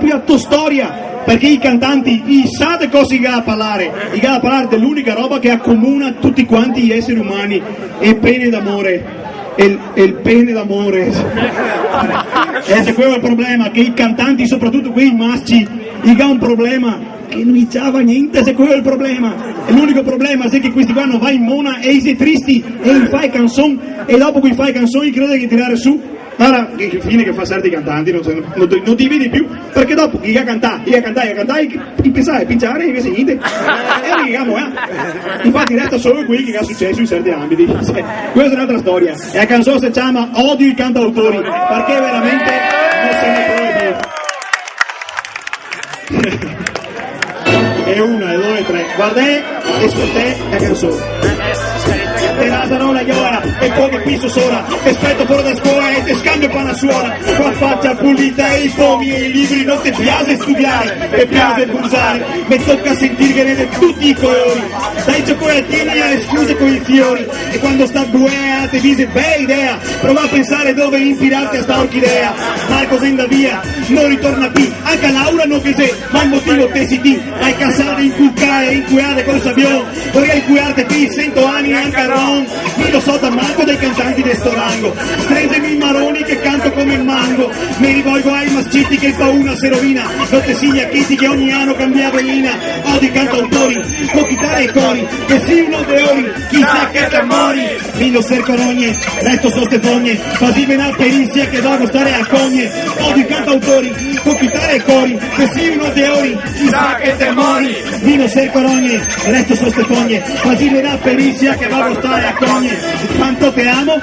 propria tua storia, perché i cantanti sa di cosa a parlare dell'unica roba che accomuna tutti quanti gli esseri umani, è pene d'amore. Il pene d'amore. E se quello è il problema, che i cantanti, soprattutto quei maschi, hanno un problema che non diceva niente, se quello è il problema. E l'unico problema è che questi qua non vai in mona e sei tristi e fai canzoni, e dopo che fai canzoni credi che tirare su. Allora, che fine che fa certi cantanti, non ti vedi più, perché dopo chi ha cantato, chi pensava a pinciare e invece niente. E diciamo, infatti resta solo qui che ha successo in certi ambiti. Questa è un'altra storia. E la canzone si chiama Odio i cantautori, perché veramente non se ne può più. E una, e due, e tre. Guardate, ascoltate la canzone. Te nasano la llora e poi che piso sola, aspetto fuori da scuola e te scambio per la suora, con faccia pulita e i pomi e i libri non ti piace studiare, ti piace bruciare, mi tocca sentire che ne tutti i colori, dai cioccolatini alle scuse con i fiori, e quando sta buea ti dice bella idea, prova a pensare dove ispirarti a sta orchidea, Marco se anda via, non ritorna più, anche Laura non che sé, ma il motivo te si di, hai casate inculcare, incuiate con sabione, vorrei incuiarte qui, 100 anni anche a Roma. Mi lo so da manco dei cantanti di sto rango, stringemi i maroni che canto come il mango, mi rivolgo ai mascitti che fa una se rovina, non te siglia Kitty che ogni anno cambia velina, odio i cantautori, con chitarre e cori, che si uno de ori, chissà che te mori, Mino Sercorogne, resto so ste fogne, quasi menal perizia che dopo stare a cogne, odio i cantautori, con chitarre e cori, che si uno de ori, chissà che te mori, Mino Sercorogne, resto so ste fogne, quasi menal perizia che dopo stare a cogne, quanto te amo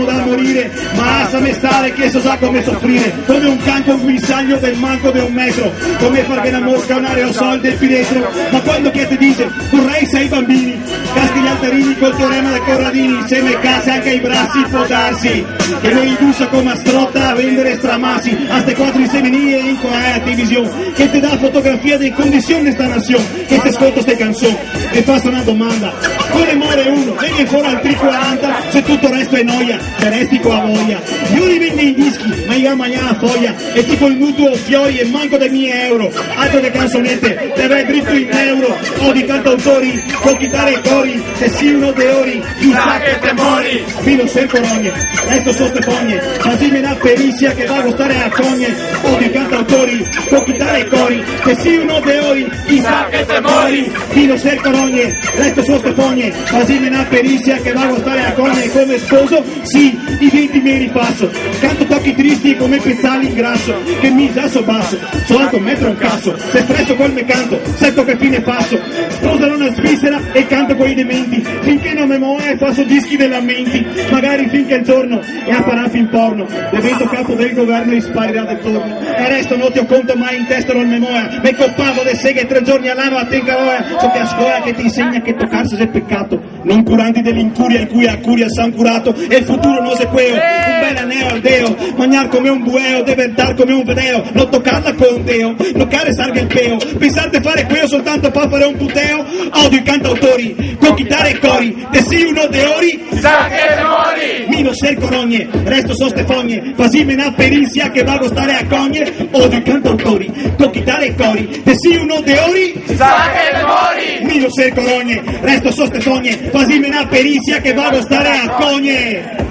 da morire, ma lasciami stare che so sa come soffrire, come un can con guinzaglio del manco di un metro, come far che una mosca un aerosol del piretro, ma quando che ti dice vorrei sei bambini, caschi gli alterini col teorema dei Corradini, se me case anche i bracci può darsi, che me indussa come a strotta a vendere stramassi, a ste quattro insemenie in quella televisione, che ti dà fotografia di condizioni di sta nazione, che ti ascolta ste canzoni, e faccio una domanda, come muore uno? Vieni fuori al 340, se tutto il resto è noia, te resti con la voglia. Io li vendo i dischi, ma io mangiare foglia, e tipo il mutuo fiori e manco dei miei euro. Altro che canzonette, te vai dritto in euro. Odio i cantautori, con chitarre e cori, se si uno de ori, chissà che te mori. Mino Sercorogne, resto so ste fogne, ma dimmi una perizia che va a stare a cogne. Odio i cantautori, con chitarre e cori, se si uno de ori, chissà che te mori. Mino Sercorogne, resto so ste fogne, ma dimmi una perizia che va a stare a cogne come sposo, sì, i denti mi ripasso, canto tocchi tristi come pezzali in grasso, che mi sasso basso, so alto un metro un cazzo, se espresso quel me canto, secco che fine faccio, sposano una svizzera e canto con i dementi, finché non me muoio e faccio dischi dei lamenti, magari finché il giorno e a farà fin porno, divento capo del governo e sparirà del torno, e resto non ti ho conto mai in testa non memoria, me coppavo de seghe 3 giorni all'anno a Tencaroia, so che a scuola che ti insegna che toccarsi è peccato, non curanti dell'incuria in cui a curia s'han curato, e il futuro non se queo, un bel aneo al deo, mangiar come un bueo, deve dar come un vedeo, non toccarla con un deo, non care sarga il peo, pensate fare quello soltanto per fare un puteo, odio i cantautori, con chitarre e cori, te si uno de ori, sa che te mori, Mino Sercorogne, resto so ste fogne, fasime una perizia che vago stare a cogne, odio i cantautori, con chitarre e cori, te si uno de ori, sa che te mori, Mino Sercorogne, resto so ste fogne, fasime una perizia che vago stare a cogne.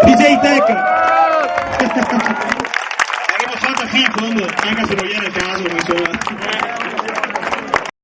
DJ Tech l'abbiamo fatta fin in fondo, anche se non viene il caso, insomma.